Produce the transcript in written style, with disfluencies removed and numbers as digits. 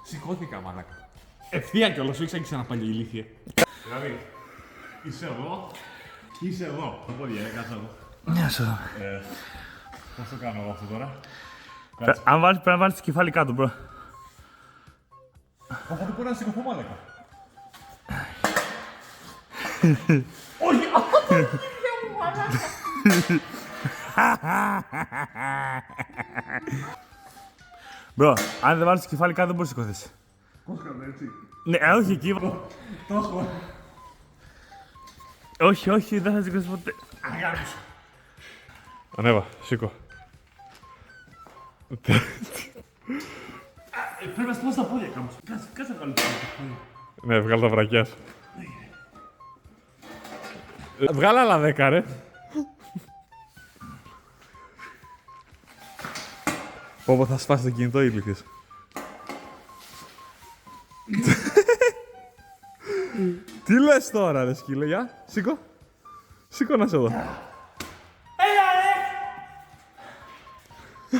Σηκώθηκα, μαλάκα. Ευθεία κιόλας, όχι σαν και σε ένα παλιό ηλίθιε. Δηλαδή, είσαι εδώ και είσαι εδώ. Το πόδι, κάτσε εδώ. Μια σου. Πώς το κάνω εγώ αυτό τώρα. Αν βάλεις, πρέπει να βάλεις το κεφάλι κάτω, μπρο. Θα του πω να σηκωθώ, μαλάκα. Όχι, Μπρο, αν δεν βάλεις το κεφάλι κάτω, δεν μπορείς να σηκωθείς. πώς κάνω έτσι. Ναι, όχι εκεί. Το έχω. Όχι, όχι, δεν θα σηκωθείς ποτέ. Αγάπησου. Ανέβα, σήκω. Πρέπει να στρώσει τα πόδια κάπως. Κάτσε να βγάλω τα πόδια. Ναι, βγάλω τα βρακιά σου. Βγάλε άλλα 10, ρε. Πω, θα σπάσει το κινητό η ηλίθιος. Τι λες τώρα, ρε σκύλε, για, σήκω. Σήκω να σε δω. Έλα, ρε!